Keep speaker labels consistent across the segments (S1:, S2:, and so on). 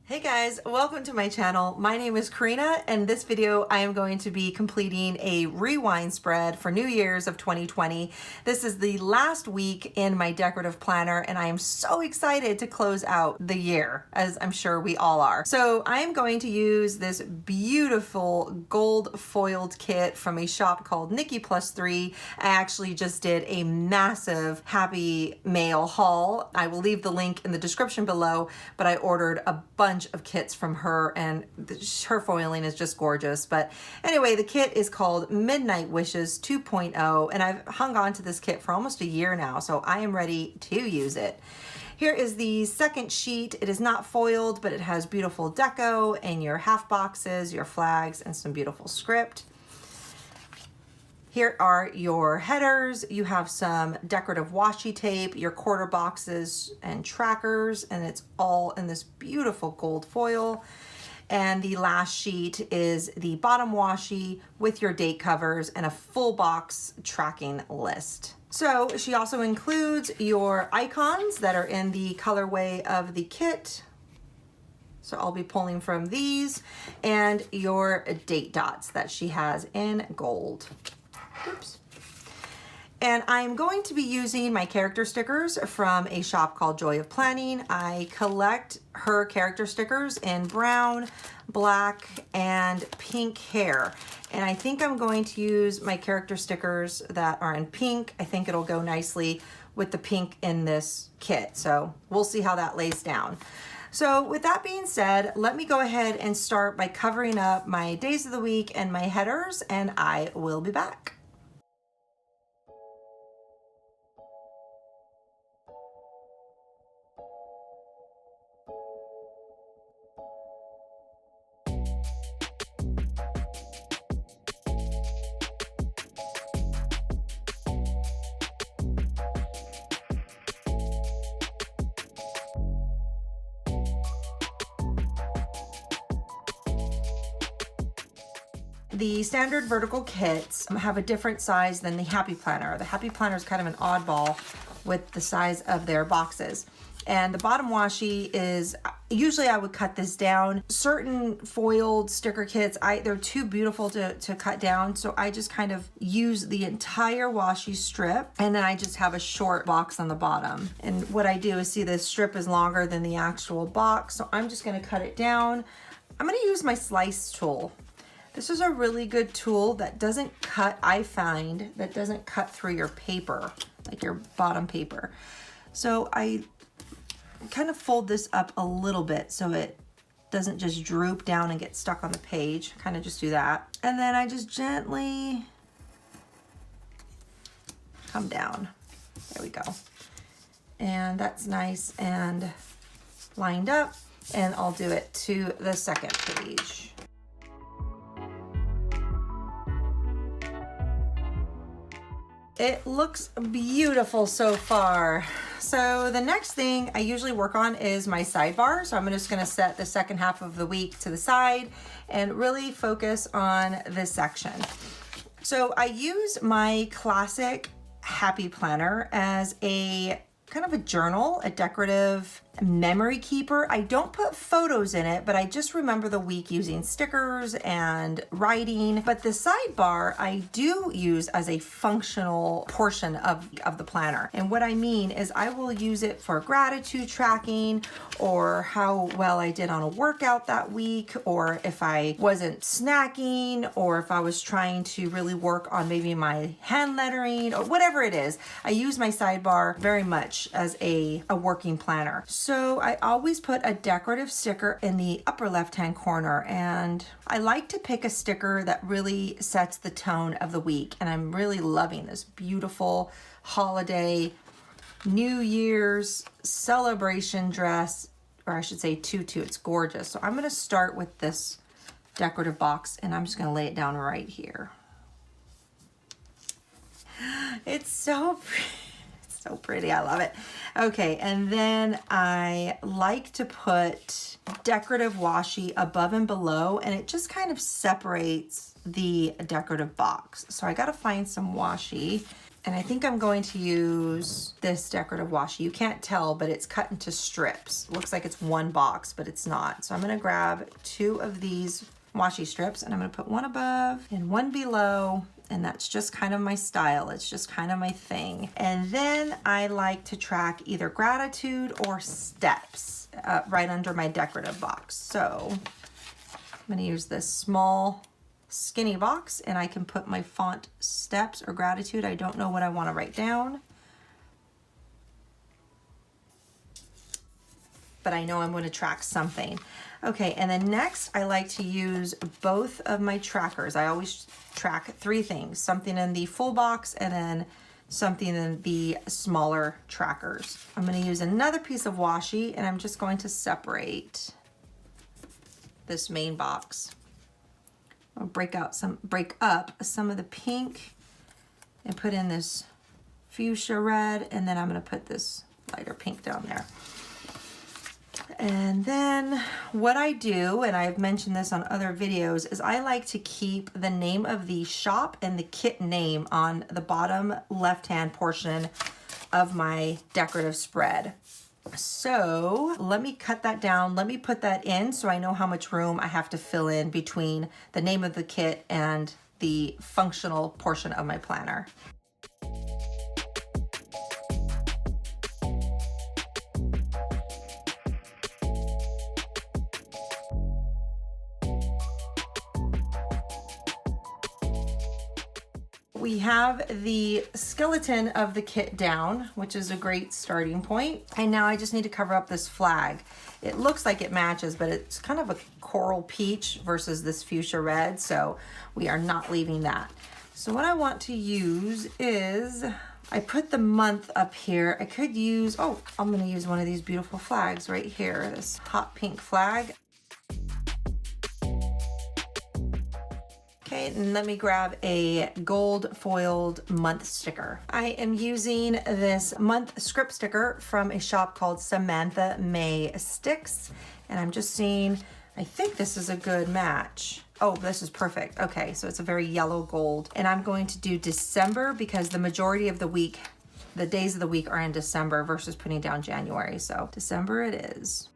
S1: Hey guys, welcome to my channel. My name is Karina, and this video I am going to be completing a rewind spread for New Year's of 2020. This is the last week in my decorative planner, and I am so excited to close out the year, as I'm sure we all are. So I am going to use this beautiful gold foiled kit from a shop called Nikki +3. I actually just did a massive Happy Mail haul. I will leave the link in the description below, but I ordered a bunch of kits from her, and her foiling is just gorgeous. But anyway, the kit is called Midnight Wishes 2.0, and I've hung on to this kit for almost a year now, so I am ready to use it. Here is the second sheet. It is not foiled, but it has beautiful deco and your half boxes, your flags, and some beautiful script. Here are your headers. You have some decorative washi tape, your quarter boxes and trackers, and it's all in this beautiful gold foil. And the last sheet is the bottom washi with your date covers and a full box tracking list. So she also includes your icons that are in the colorway of the kit. So I'll be pulling from these, and your date dots that she has in gold. Oops. And I'm going to be using my character stickers from a shop called Joy of Planning. I collect her character stickers in brown, black, and pink hair. And I think I'm going to use my character stickers that are in pink. I think it'll go nicely with the pink in this kit. So we'll see how that lays down. So with that being said, let me go ahead and start by covering up my days of the week and my headers, and I will be back. The standard vertical kits have a different size than the Happy Planner. The Happy Planner is kind of an oddball with the size of their boxes. And the bottom washi is, usually I would cut this down. Certain foiled sticker kits, they're too beautiful to cut down, so I just kind of use the entire washi strip, and then I just have a short box on the bottom. And what I do is, see, this strip is longer than the actual box, so I'm just gonna cut it down. I'm gonna use my slice tool. This is a really good tool that doesn't cut, I find, that doesn't cut through your paper, like your bottom paper. So I kind of fold this up a little bit so it doesn't just droop down and get stuck on the page. Kind of just do that. And then I just gently come down. There we go. And that's nice and lined up. And I'll do it to the second page. It looks beautiful so far. So the next thing I usually work on is my sidebar. So I'm just gonna set the second half of the week to the side and really focus on this section. So I use my classic Happy Planner as a kind of a journal, a decorative memory keeper. I don't put photos in it, but I just remember the week using stickers and writing. But the sidebar I do use as a functional portion of the planner. And what I mean is I will use it for gratitude tracking, or how well I did on a workout that week, or if I wasn't snacking, or if I was trying to really work on maybe my hand lettering, or whatever it is. I use my sidebar very much as a working planner. So I always put a decorative sticker in the upper left-hand corner, and I like to pick a sticker that really sets the tone of the week. And I'm really loving this beautiful holiday New Year's celebration dress, or I should say tutu. It's gorgeous. So I'm going to start with this decorative box, and I'm just going to lay it down right here. It's so pretty. So pretty, I love it. Okay, and then I like to put decorative washi above and below, and it just kind of separates the decorative box. So I gotta find some washi. And I think I'm going to use this decorative washi. You can't tell, but it's cut into strips. Looks like it's one box, but it's not. So I'm gonna grab 2 of these washi strips and I'm gonna put one above and one below. And that's just kind of my style. It's just kind of my thing. And then I like to track either gratitude or steps right under my decorative box. So I'm gonna use this small skinny box and I can put my font steps or gratitude. I don't know what I want to write down, but I know I'm going to track something. Okay, and then next I like to use both of my trackers. I always track 3 things, something in the full box and then something in the smaller trackers. I'm going to use another piece of washi and I'm just going to separate this main box. I'll break up some of the pink and put in this fuchsia red, and then I'm going to put this lighter pink down there. And then what I do, and I've mentioned this on other videos, is I like to keep the name of the shop and the kit name on the bottom left-hand portion of my decorative spread. So let me cut that down. Let me put that in so I know how much room I have to fill in between the name of the kit and the functional portion of my planner. We have the skeleton of the kit down, which is a great starting point. And now I just need to cover up this flag. It looks like it matches, but it's kind of a coral peach versus this fuchsia red, so we are not leaving that. So what I want to use is, I put the month up here. I could use, I'm gonna use one of these beautiful flags right here, this hot pink flag. Okay, and let me grab a gold foiled month sticker. I am using this month script sticker from a shop called Samantha May Sticks. And I'm just seeing, I think this is a good match. Oh, this is perfect. Okay, so it's a very yellow gold. And I'm going to do December because the majority of the week, the days of the week are in December versus putting down January. So December it is.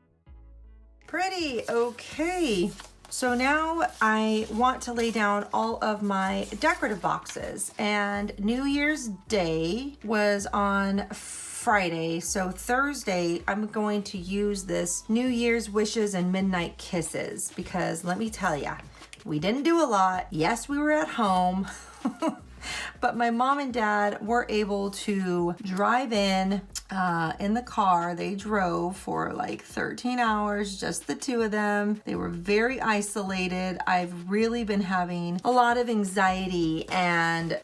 S1: Pretty, okay. So now I want to lay down all of my decorative boxes, and New Year's Day was on Friday. So Thursday, I'm going to use this New Year's Wishes and Midnight Kisses because let me tell you, we didn't do a lot. Yes, we were at home, but my mom and dad were able to drive in the car. They drove for like 13 hours, just the 2 of them. They were very isolated. I've really been having a lot of anxiety and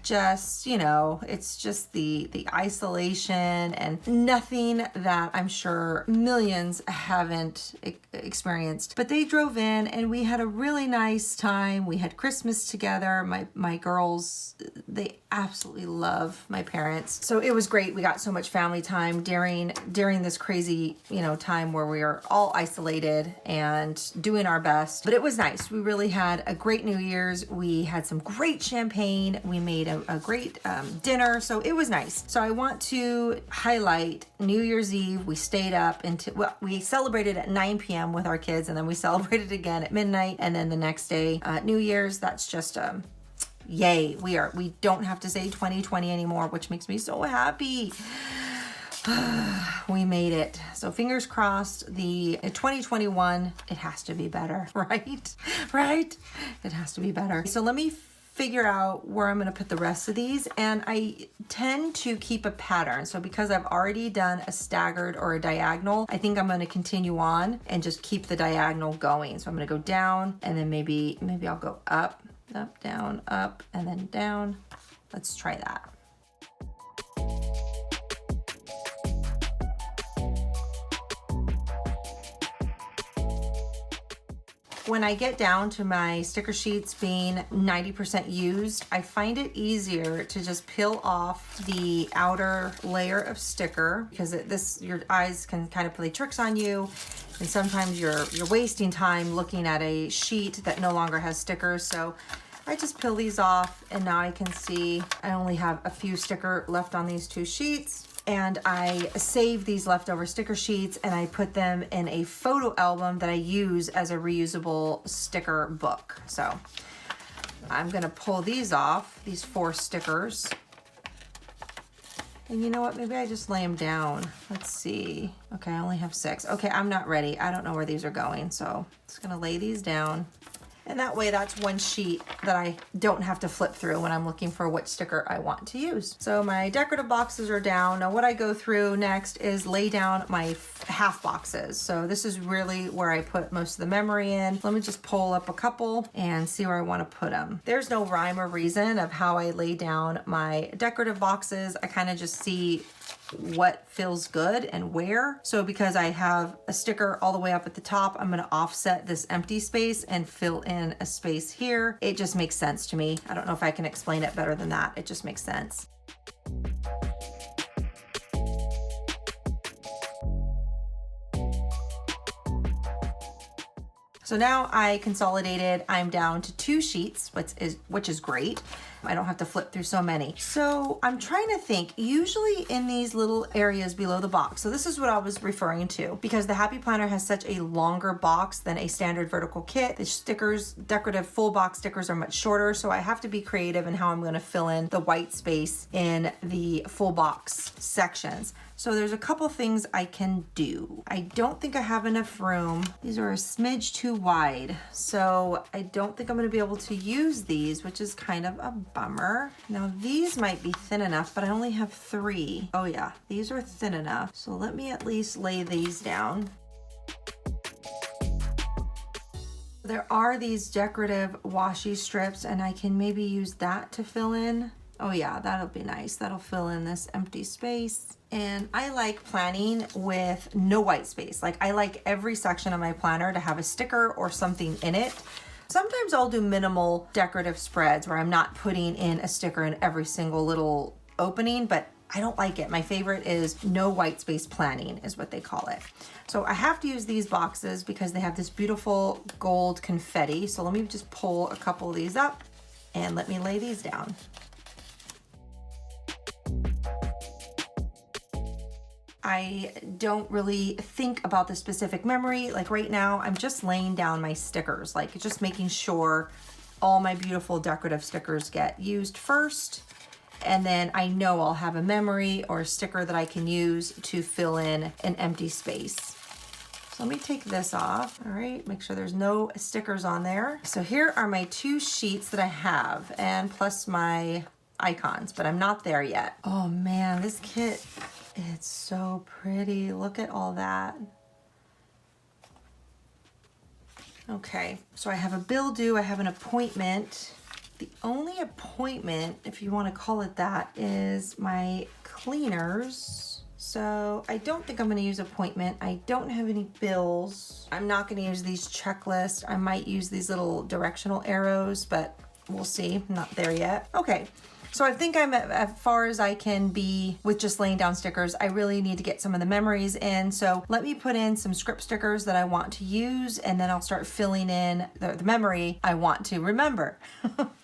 S1: just, you know, it's just the isolation and nothing that I'm sure millions haven't experienced. But they drove in and we had a really nice time. We had Christmas together. My girls, they absolutely love my parents. So it was great. We got so much family time during this crazy, you know, time where we are all isolated and doing our best. But it was nice. We really had a great New Year's. We had some great champagne. We made a great dinner. So it was nice. So I want to highlight New Year's Eve. We stayed up we celebrated at 9 p.m. with our kids, and then we celebrated again at midnight. And then the next day, New Year's, that's just yay. We don't have to say 2020 anymore, which makes me so happy. We made it. So fingers crossed, the 2021, it has to be better, right? Right? It has to be better. So let me figure out where I'm going to put the rest of these, and I tend to keep a pattern. So because I've already done a staggered or a diagonal, I think I'm going to continue on and just keep the diagonal going. So I'm going to go down, and then maybe I'll go up, down, up, and then down. Let's try that. When I get down to my sticker sheets being 90% used, I find it easier to just peel off the outer layer of sticker because your eyes can kind of play tricks on you, and sometimes you're wasting time looking at a sheet that no longer has stickers. So I just peel these off, and now I can see I only have a few sticker left on these 2 sheets. And I save these leftover sticker sheets and I put them in a photo album that I use as a reusable sticker book. So I'm gonna pull these off, these 4 stickers. And you know what, maybe I just lay them down. Let's see. Okay, I only have 6. Okay, I'm not ready. I don't know where these are going, so I'm just gonna lay these down. And that way that's 1 sheet that I don't have to flip through when I'm looking for which sticker I want to use. So my decorative boxes are down. Now what I go through next is lay down my half boxes. So this is really where I put most of the memory in. Let me just pull up a couple and see where I want to put them. There's no rhyme or reason of how I lay down my decorative boxes. I kind of just see what feels good and where. So because I have a sticker all the way up at the top, I'm going to offset this empty space and fill in a space here. It just makes sense to me. I don't know if I can explain it better than that. It just makes sense. So now I consolidated, I'm down to 2 sheets, which is great. I don't have to flip through so many. So I'm trying to think, usually in these little areas below the box, so this is what I was referring to, because the Happy Planner has such a longer box than a standard vertical kit. The stickers, decorative full box stickers are much shorter, so I have to be creative in how I'm gonna fill in the white space in the full box sections. So there's a couple things I can do. I don't think I have enough room. These are a smidge too wide, so I don't think I'm gonna be able to use these, which is kind of a bummer. Now these might be thin enough, but I only have 3. Oh yeah, these are thin enough. So let me at least lay these down. There are these decorative washi strips, and I can maybe use that to fill in. Oh yeah, that'll be nice. That'll fill in this empty space. And I like planning with no white space. Like I like every section of my planner to have a sticker or something in it. Sometimes I'll do minimal decorative spreads where I'm not putting in a sticker in every single little opening, but I don't like it. My favorite is no white space planning is what they call it. So I have to use these boxes because they have this beautiful gold confetti. So let me just pull a couple of these up and let me lay these down. I don't really think about the specific memory. Like right now, I'm just laying down my stickers, like just making sure all my beautiful decorative stickers get used first. And then I know I'll have a memory or a sticker that I can use to fill in an empty space. So let me take this off. All right, make sure there's no stickers on there. So here are my 2 sheets that I have, and plus my icons, but I'm not there yet. Oh man, this kit, it's so pretty. Look at all that. Okay, so I have a bill due, I have an appointment. The only appointment, if you want to call it that, is my cleaners. So I don't think I'm going to use appointment. I don't have any bills. I'm not going to use these checklists. I might use these little directional arrows, but we'll see. I'm not there yet. Okay. So I think I'm as far as I can be with just laying down stickers. I really need to get some of the memories in. So let me put in some script stickers that I want to use, and then I'll start filling in the memory I want to remember.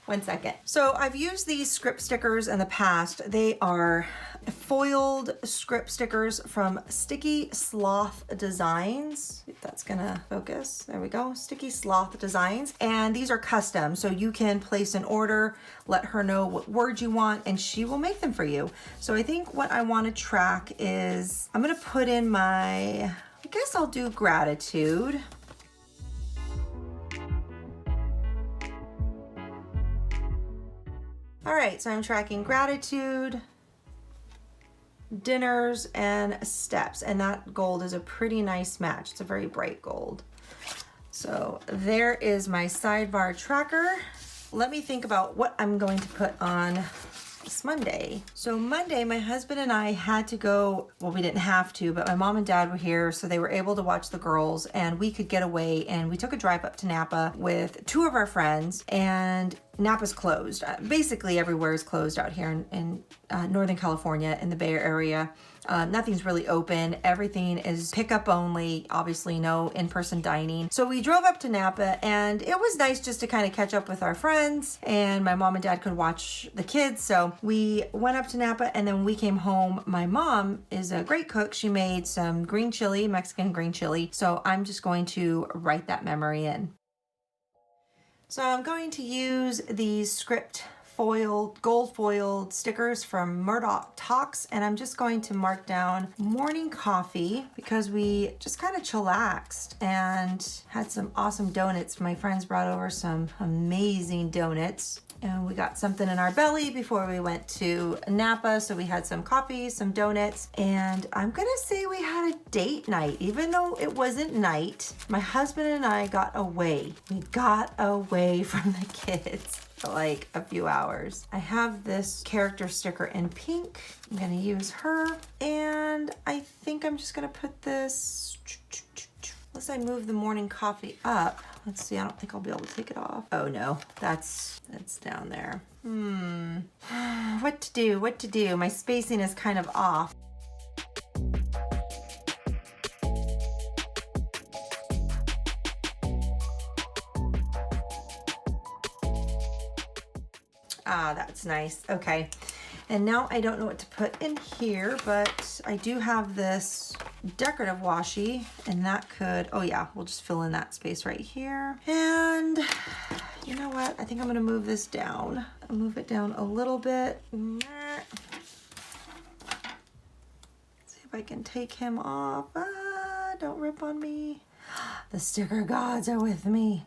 S1: 1 second. So I've used these script stickers in the past. They are foiled script stickers from Sticky Sloth Designs. If that's gonna focus. There we go. Sticky Sloth Designs. And these are custom. So you can place an order, let her know what words you want, and she will make them for you. So I think what I want to track is, I'm gonna put in my, I guess I'll do gratitude. All right, so I'm tracking gratitude, dinners, and steps, and that gold is a pretty nice match. It's a very bright gold. So there is my sidebar tracker. Let me think about what I'm going to put on this Monday. So Monday, my husband and I had to go, well, we didn't have to, but my mom and dad were here, so they were able to watch the girls, and we could get away, and we took a drive up to Napa with 2 of our friends, and Napa's closed. Basically everywhere is closed out here in Northern California, in the Bay Area. Nothing's really open. Everything is pickup only, obviously no in-person dining. So we drove up to Napa, and it was nice just to kind of catch up with our friends, and my mom and dad could watch the kids. So we went up to Napa, and then we came home. My mom is a great cook. She made some green chili, Mexican green chili. So I'm just going to write that memory in. So I'm going to use these script gold foiled stickers from Murdoch Talks, and I'm just going to mark down morning coffee because we just kind of chillaxed and had some awesome donuts. My friends brought over some amazing donuts. And we got something in our belly before we went to Napa. So we had some coffee, some donuts, and I'm gonna say we had a date night. Even though it wasn't night, my husband and I got away. We got away from the kids for like a few hours. I have this character sticker in pink. I'm gonna use her. And I think I'm just gonna put this, unless I move the morning coffee up. Let's see, I don't think I'll be able to take it off. Oh no, that's down there. What to do? My spacing is kind of off. Ah, that's nice. Okay. And now I don't know what to put in here, but I do have this decorative washi, and that could, oh yeah, we'll just fill in that space right here. And you know what? I think I'm gonna move this down. I'll move it down a little bit. See if I can take him off. Don't rip on me. The sticker gods are with me.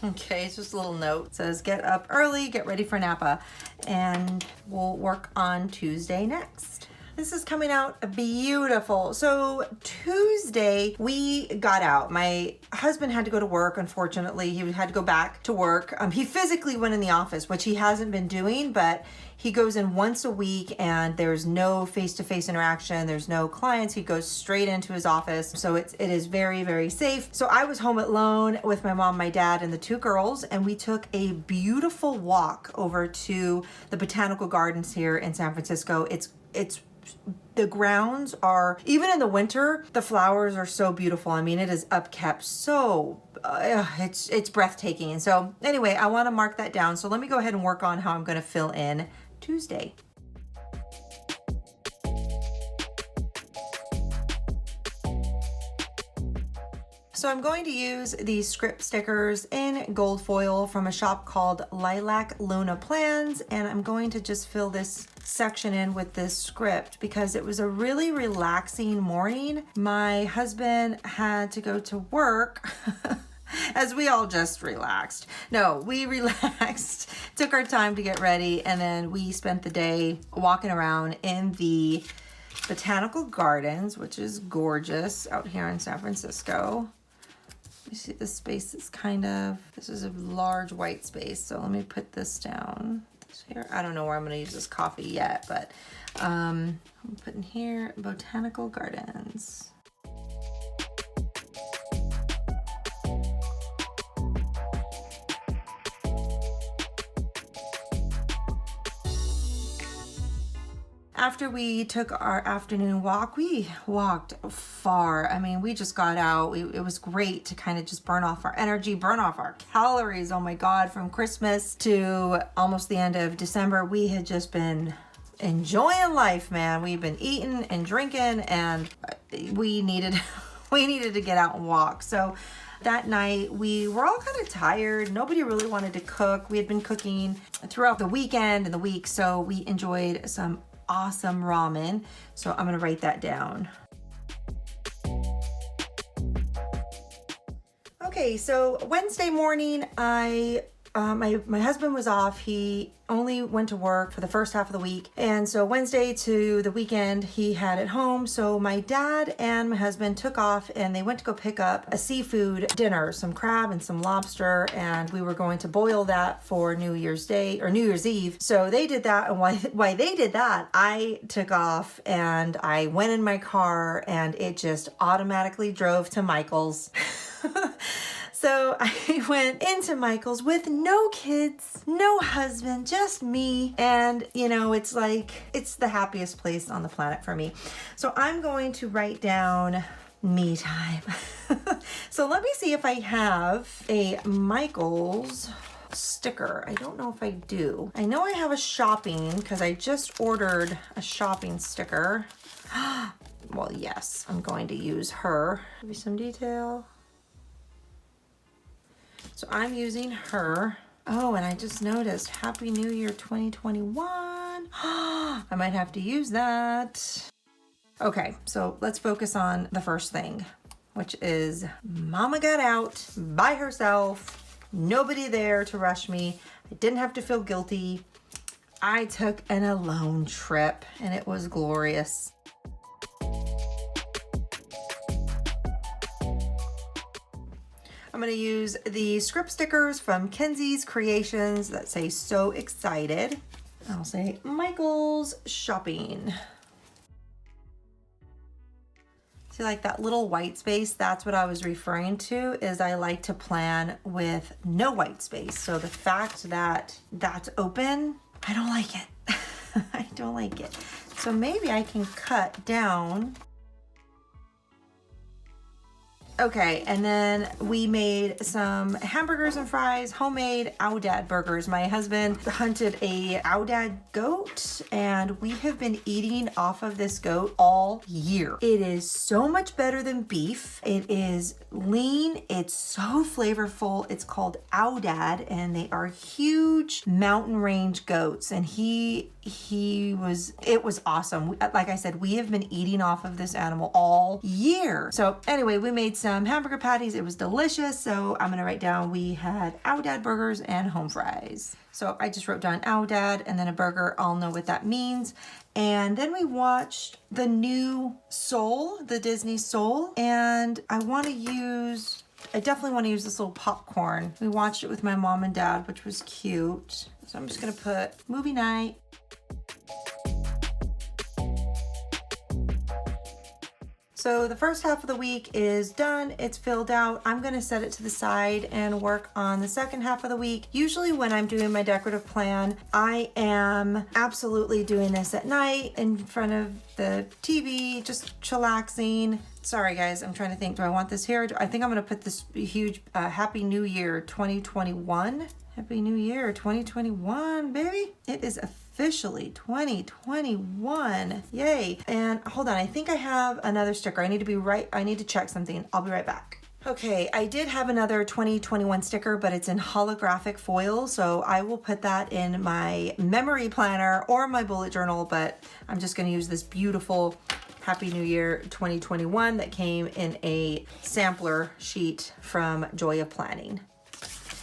S1: Okay, it's just a little note. It says, get up early, get ready for Napa, and we'll work on Tuesday next. This is coming out beautiful. So Tuesday, we got out. My husband had to go to work, unfortunately. He had to go back to work. He physically went in the office, which he hasn't been doing, but he goes in once a week, and there's no face-to-face interaction. There's no clients. He goes straight into his office. So it is very, very safe. So I was home alone with my mom, my dad, and the two girls, and we took a beautiful walk over to the botanical gardens here in San Francisco. The grounds are, even in the winter, the flowers are so beautiful. I mean, it is upkept so, it's breathtaking. And so anyway, I want to mark that down. So let me go ahead and work on how I'm going to fill in Tuesday. So I'm going to use these script stickers in gold foil from a shop called Lilac Luna Plans, and I'm going to just fill this section in with this script because it was a really relaxing morning. My husband had to go to work as we all just relaxed. No, we relaxed, took our time to get ready, and then we spent the day walking around in the botanical gardens, which is gorgeous out here in San Francisco. You see the space is this is a large white space. So let me put this down here. I don't know where I'm going to use this coffee yet, but I'm putting here botanical gardens. After we took our afternoon walk, we walked far. I mean, we just got out. It was great to kind of just burn off our energy, burn off our calories. Oh my God, from Christmas to almost the end of December, we had just been enjoying life, man. We've been eating and drinking, and we needed to get out and walk. So that night, we were all kind of tired. Nobody really wanted to cook. We had been cooking throughout the weekend and the week, so we enjoyed some awesome ramen. So I'm gonna write that down. Okay, so Wednesday morning, my husband was off. He only went to work for the first half of the week. And so Wednesday to the weekend, he had it home. So my dad and my husband took off and they went to go pick up a seafood dinner, some crab and some lobster. And we were going to boil that for New Year's Day or New Year's Eve. So they did that. And while they did that, I took off and I went in my car and it just automatically drove to Michael's. So I went into Michael's with no kids, no husband, just me. And you know, it's like, it's the happiest place on the planet for me. So I'm going to write down me time. So let me see if I have a Michael's sticker. I don't know if I do. I know I have a shopping because I just ordered a shopping sticker. Well, yes, I'm going to use her. Give me some detail. So I'm using her. Oh, and I just noticed Happy New Year 2021. I might have to use that. Okay, so let's focus on the first thing, which is Mama got out by herself. Nobody there to rush me. I didn't have to feel guilty. I took an alone trip and it was glorious. I'm going to use the script stickers from Kenzie's Creations that say "So Excited." I'll say Michael's Shopping. See, like that little white space, that's what I was referring to, is I like to plan with no white space. So the fact that that's open, I don't like it. I don't like it. So maybe I can cut down. Okay, and then we made some hamburgers and fries, homemade Aoudad burgers. My husband hunted a Aoudad goat, and we have been eating off of this goat all year. It is so much better than beef. It is lean. It's so flavorful. It's called Aoudad, and they are huge mountain range goats. And it was awesome. Like I said, we have been eating off of this animal all year. So anyway, we made some hamburger patties. It was delicious. So I'm going to write down we had Aoudad burgers and home fries. So I just wrote down Aoudad and then a burger. I'll know what that means. And then we watched the new Soul, the Disney Soul. And I definitely want to use this little popcorn. We watched it with my mom and dad, which was cute. So I'm just going to put movie night. So the first half of the week is done. It's filled out. I'm going to set it to the side and work on the second half of the week. Usually when I'm doing my decorative plan, I am absolutely doing this at night in front of the TV, just chillaxing. Sorry guys, I'm trying to think, do I want this here? I think I'm going to put this huge Happy New Year 2021. Happy New Year 2021, baby. It is officially 2021. Yay. And hold on, I think I have another sticker. I need to check something. I'll be right back. Okay, I did have another 2021 sticker, but it's in holographic foil, so I will put that in my memory planner or my bullet journal, but I'm just going to use this beautiful Happy New Year 2021 that came in a sampler sheet from Joy of Planning.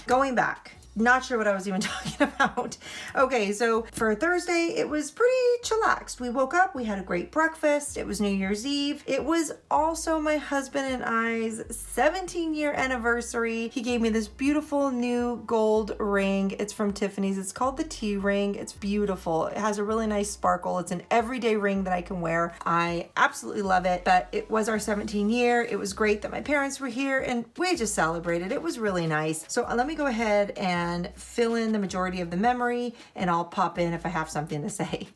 S1: Going back. Not sure what I was even talking about. Okay, so for Thursday, it was pretty chillaxed. We woke up, we had a great breakfast. It was New Year's Eve. It was also my husband and I's 17-year anniversary. He gave me this beautiful new gold ring. It's from Tiffany's. It's called the T ring. It's beautiful. It has a really nice sparkle. It's an everyday ring that I can wear. I absolutely love it, but it was our 17th year. It was great that my parents were here and we just celebrated. It was really nice. So let me go ahead and fill in the majority of the memory, and I'll pop in if I have something to say.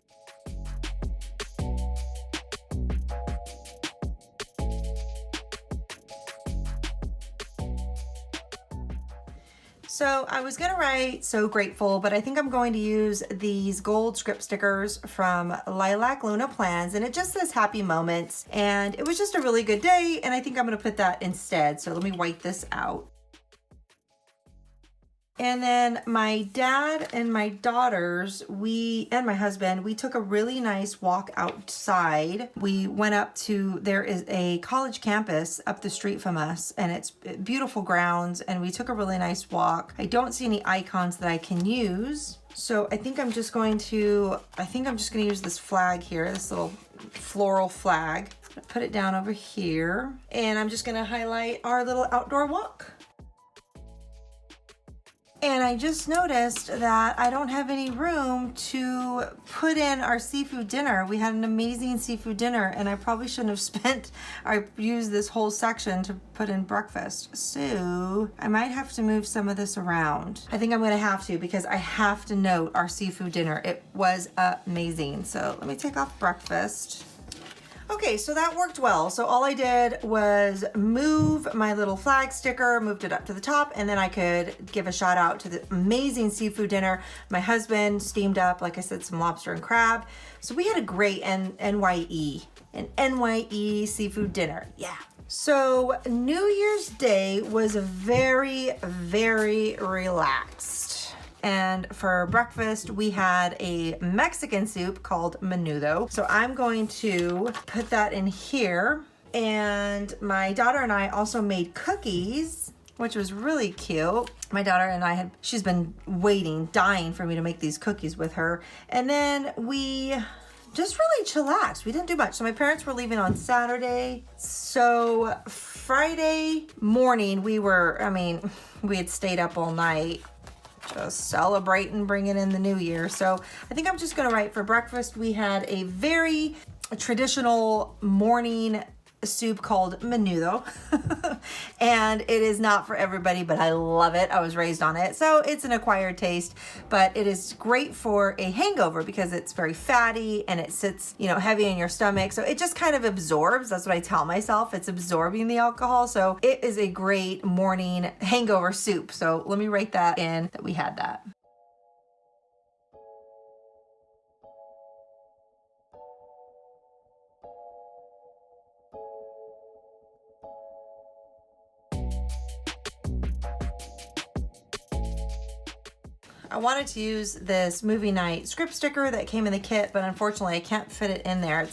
S1: So I was gonna write So Grateful, but I think I'm going to use these gold script stickers from Lilac Luna Plans, and it just says happy moments, and it was just a really good day, and I think I'm gonna put that instead. So let me white this out. And then my dad and my daughters, and my husband, we took a really nice walk outside. We went up to, there is a college campus up the street from us, and it's beautiful grounds, and we took a really nice walk. I don't see any icons that I can use. So I think I'm just going to use this flag here, this little floral flag. Put it down over here, and I'm just gonna highlight our little outdoor walk. And I just noticed that I don't have any room to put in our seafood dinner. We had an amazing seafood dinner and I probably shouldn't have used this whole section to put in breakfast. So I might have to move some of this around. I think I'm gonna have to because I have to note our seafood dinner. It was amazing. So let me take off breakfast. Okay, so that worked well. So all I did was move my little flag sticker, moved it up to the top, and then I could give a shout out to the amazing seafood dinner. My husband steamed up, like I said, some lobster and crab. So we had a great NYE seafood dinner. Yeah. So New Year's Day was very, very relaxed. And for breakfast, we had a Mexican soup called menudo. So I'm going to put that in here. And my daughter and I also made cookies, which was really cute. My daughter and she's been waiting, dying for me to make these cookies with her. And then we just really chillaxed. We didn't do much. So my parents were leaving on Saturday. So Friday morning, we had stayed up all night, just celebrating bringing in the new year. So I think I'm just gonna write for breakfast. We had a very traditional morning soup called menudo. And it is not for everybody, but I love it. I was raised on it. So it's an acquired taste, but it is great for a hangover because it's very fatty and it sits, heavy in your stomach. So it just kind of absorbs. That's what I tell myself. It's absorbing the alcohol. So it is a great morning hangover soup. So let me write that in that we had that. I wanted to use this movie night script sticker that came in the kit, but unfortunately I can't fit it in there.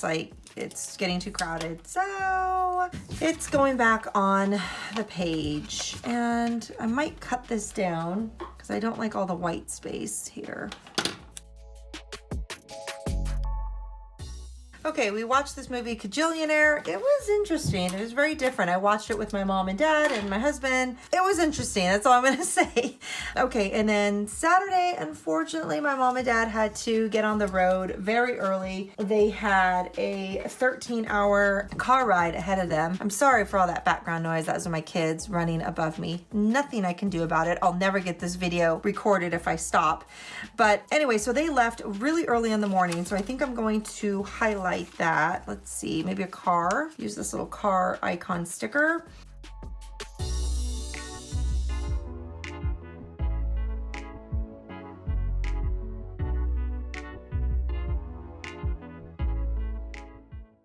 S1: It's getting too crowded. So it's going back on the page and I might cut this down because I don't like all the white space here. Okay, we watched this movie Kajillionaire. It was interesting. It was very different. I watched it with my mom and dad and my husband. It was interesting. That's all I'm going to say. Okay, and then Saturday, unfortunately, my mom and dad had to get on the road very early. They had a 13-hour car ride ahead of them. I'm sorry for all that background noise. That was my kids running above me. Nothing I can do about it. I'll never get this video recorded if I stop. But anyway, so they left really early in the morning. So I think I'm going to highlight that. Let's see, maybe a car. Use this little car icon sticker.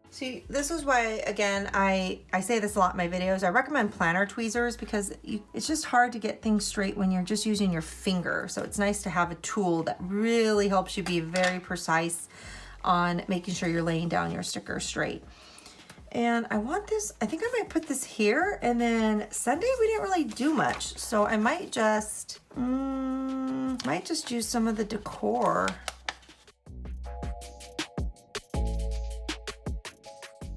S1: See, this is why, again, I say this a lot in my videos. I recommend planner tweezers because it's just hard to get things straight when you're just using your finger. So it's nice to have a tool that really helps you be very precise on making sure you're laying down your sticker straight. And I want this, I think I might put this here, and then Sunday we didn't really do much. So I might just use some of the decor.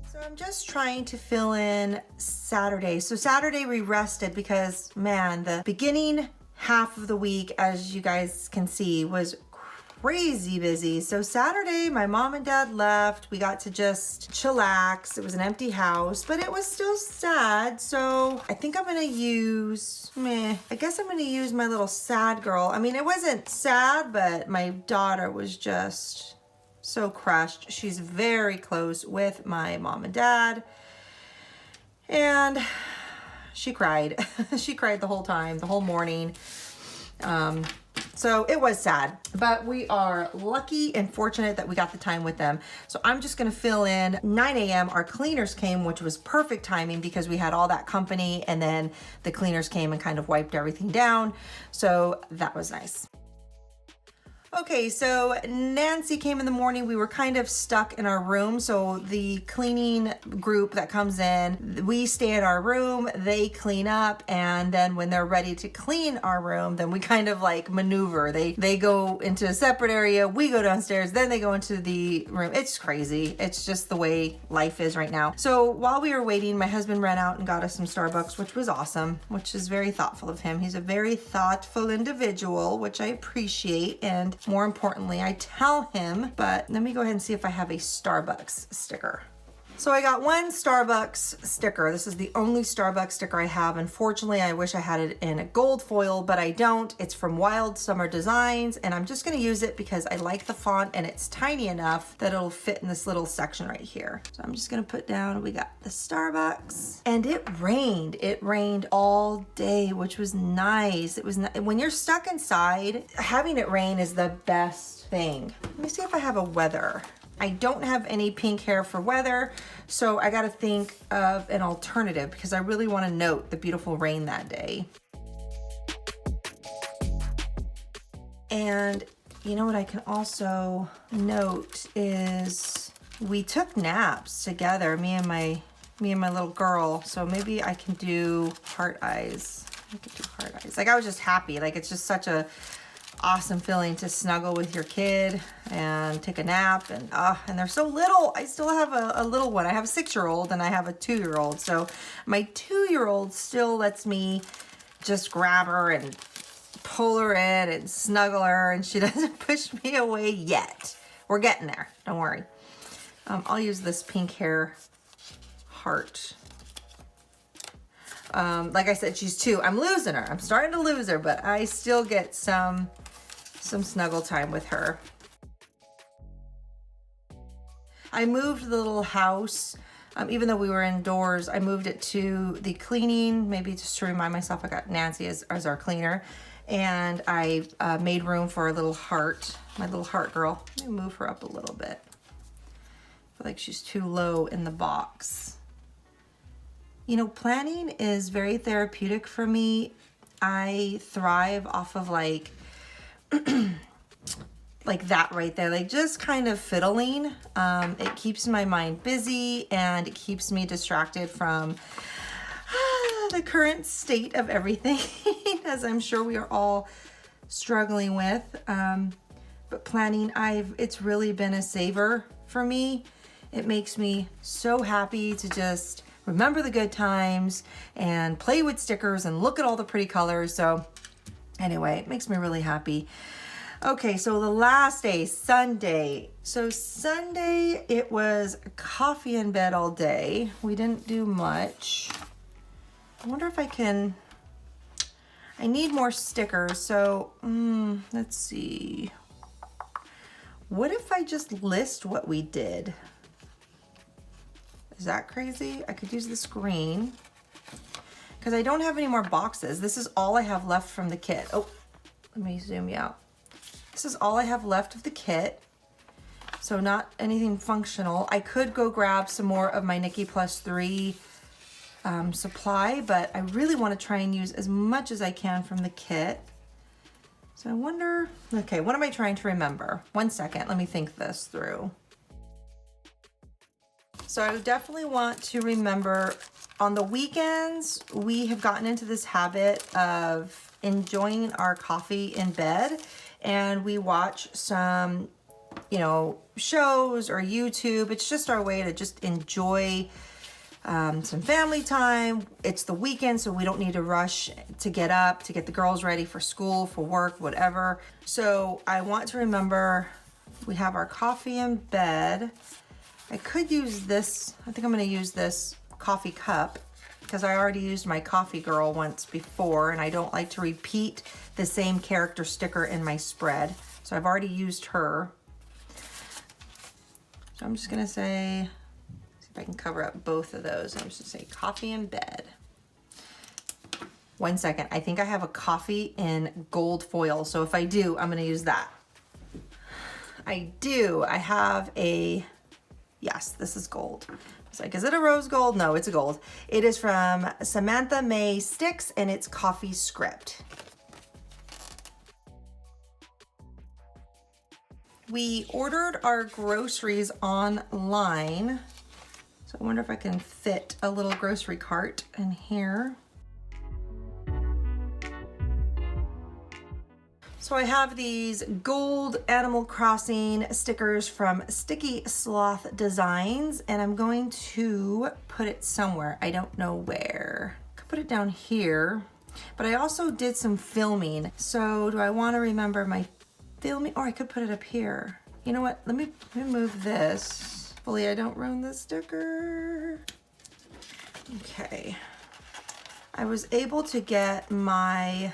S1: So I'm just trying to fill in Saturday. So Saturday we rested because, man, the beginning half of the week, as you guys can see, was crazy busy. So Saturday, my mom and dad left. We got to just chillax. It was an empty house, but it was still sad. So I think I'm gonna use, I guess I'm gonna use my little sad girl. I mean, it wasn't sad, but my daughter was just so crushed. She's very close with my mom and dad. And she cried. She cried the whole time, the whole morning. So it was sad, but we are lucky and fortunate that we got the time with them. So I'm just going to fill in 9 a.m. Our cleaners came, which was perfect timing because we had all that company, and then the cleaners came and kind of wiped everything down. So that was nice. Okay, so Nancy came in the morning. We were kind of stuck in our room. So the cleaning group that comes in, we stay in our room, they clean up, and then when they're ready to clean our room, then we kind of like maneuver. They go into a separate area, we go downstairs, then they go into the room. It's crazy. It's just the way life is right now. So while we were waiting, my husband ran out and got us some Starbucks, which was awesome, which is very thoughtful of him. He's a very thoughtful individual, which I appreciate. And more importantly, I tell him, but let me go ahead and see if I have a Starbucks sticker. So I got one Starbucks sticker. This is the only Starbucks sticker I have. Unfortunately, I wish I had it in a gold foil, but I don't. It's from Wild Summer Designs, and I'm just gonna use it because I like the font and it's tiny enough that it'll fit in this little section right here. So I'm just gonna put down, we got the Starbucks, and it rained. It rained all day, which was nice. It was when you're stuck inside, having it rain is the best thing. Let me see if I have a weather. I don't have any pink hair for weather, so I gotta think of an alternative because I really wanna note the beautiful rain that day. And you know what I can also note is we took naps together, me and my little girl, so maybe I can do heart eyes. I could do heart eyes. Like I was just happy, like it's just such a awesome feeling to snuggle with your kid and take a nap, and they're so little. I still have a little one. I have a 6-year-old and I have a 2-year-old. So my 2-year-old still lets me just grab her and pull her in and snuggle her, and she doesn't push me away yet. We're getting there, don't worry. I'll use this pink hair heart. Like I said, she's 2. I'm losing her. I'm starting to lose her, but I still get some snuggle time with her. I moved the little house, even though we were indoors, I moved it to the cleaning, maybe just to remind myself I got Nancy as our cleaner. And I made room for a little heart, my little heart girl. Let me move her up a little bit. I feel like she's too low in the box. You know, planning is very therapeutic for me. I thrive off of like that right there, like just kind of fiddling. It keeps my mind busy and it keeps me distracted from the current state of everything, as I'm sure we are all struggling with. But planning, it's really been a saver for me. It makes me so happy to just remember the good times and play with stickers and look at all the pretty colors. So anyway, it makes me really happy. Okay, so the last day, Sunday. So Sunday, it was coffee in bed all day. We didn't do much. I wonder if I need more stickers. So let's see. What if I just list what we did? Is that crazy? I could use this green because I don't have any more boxes. This is all I have left from the kit. Oh, let me zoom you out. This is all I have left of the kit. So not anything functional. I could go grab some more of my Nikki +3 supply, but I really want to try and use as much as I can from the kit. So I wonder, okay, what am I trying to remember? 1 second, let me think this through. So I definitely want to remember on the weekends, we have gotten into this habit of enjoying our coffee in bed, and we watch some, shows or YouTube. It's just our way to just enjoy some family time. It's the weekend, so we don't need to rush to get up, to get the girls ready for school, for work, whatever. So I want to remember we have our coffee in bed. I could use this, I think I'm gonna use this coffee cup because I already used my coffee girl once before, and I don't like to repeat the same character sticker in my spread. So I've already used her. So I'm just gonna say, see if I can cover up both of those. I'm just gonna say coffee in bed. 1 second, I think I have a coffee in gold foil. So if I do, I'm gonna use that. I do, I have a, yes, this is gold. It's like, is it a rose gold? No, it's a gold. It is from Samantha May Sticks, and it's Coffee Script. We ordered our groceries online. So I wonder if I can fit a little grocery cart in here. So I have these gold Animal Crossing stickers from Sticky Sloth Designs, and I'm going to put it somewhere. I don't know where. I could put it down here, but I also did some filming. So do I want to remember my filming? Or I could put it up here. You know what? Let me move this. Hopefully I don't ruin the sticker. Okay. I was able to get my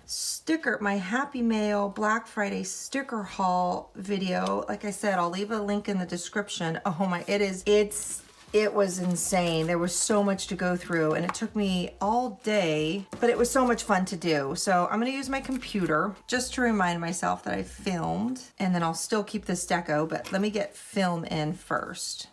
S1: sticker, my Happy Mail Black Friday sticker haul video. Like I said, I'll leave a link in the description. Oh my, it was insane. There was so much to go through and it took me all day, but it was so much fun to do. So I'm gonna use my computer just to remind myself that I filmed, and then I'll still keep this deco, but let me get film in first.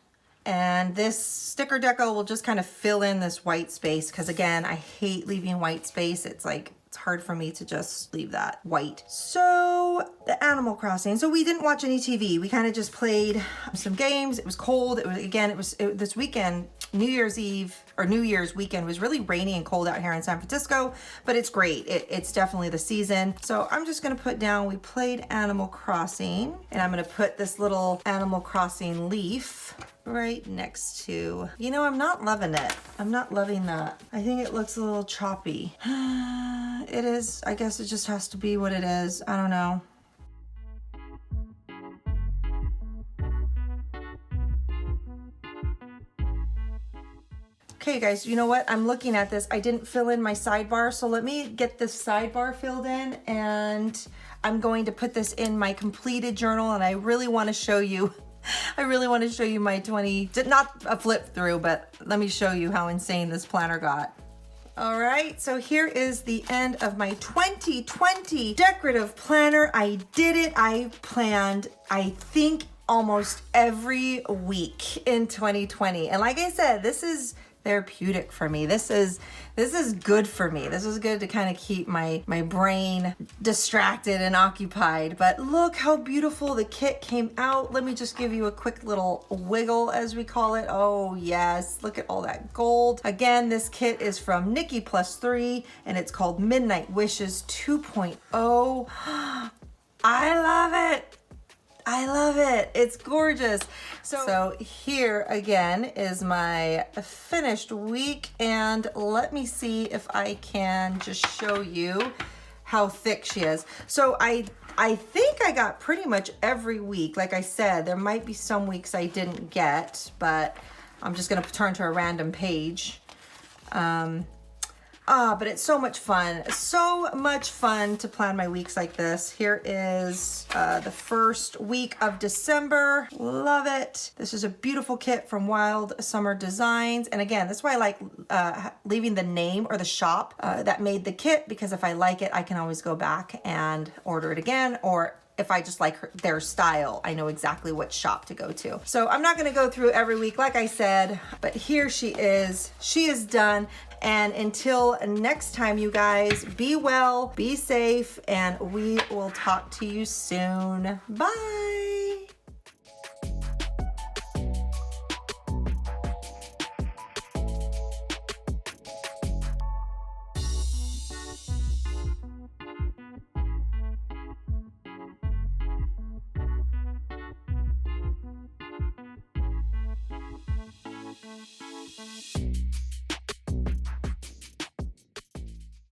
S1: And this sticker deco will just kind of fill in this white space, because again, I hate leaving white space. It's like, it's hard for me to just leave that white. So the Animal Crossing. So we didn't watch any TV. We kind of just played some games. It was cold. It was, this weekend, New Year's Eve or New Year's weekend was really rainy and cold out here in San Francisco, but it's great. It's definitely the season. So I'm just gonna put down, we played Animal Crossing, and I'm gonna put this little Animal Crossing leaf right next to, you know, I'm not loving it. I'm not loving that. I think it looks a little choppy. It is, I guess it just has to be what it is. I don't know. Okay guys, you know what? I'm looking at this. I didn't fill in my sidebar, so let me get this sidebar filled in, and I'm going to put this in my completed journal, and I really want to show you my 20, not a flip through, but let me show you how insane this planner got. All right, so here is the end of my 2020 decorative planner. I did it. I planned, I think, almost every week in 2020. And like I said, this is therapeutic for me. This is good for me. This is good to kind of keep my brain distracted and occupied. But look how beautiful the kit came out. Let me just give you a quick little wiggle, as we call it. Oh yes, look at all that gold. Again, this kit is from Nikki +3, and it's called Midnight Wishes 2.0. I love it. I love it. It's gorgeous. So here again is my finished week, and let me see if I can just show you how thick she is. So I think I got pretty much every week. Like I said, there might be some weeks I didn't get, but I'm just gonna turn to a random page. But it's so much fun. So much fun to plan my weeks like this. Here is the first week of December. Love it. This is a beautiful kit from Wild Summer Designs. And again, that's why I like leaving the name or the shop that made the kit, because if I like it, I can always go back and order it again, or if I just like their style, I know exactly what shop to go to. So I'm not gonna go through every week, like I said, but here she is. She is done. And until next time, you guys, be well, be safe, and we will talk to you soon. Bye.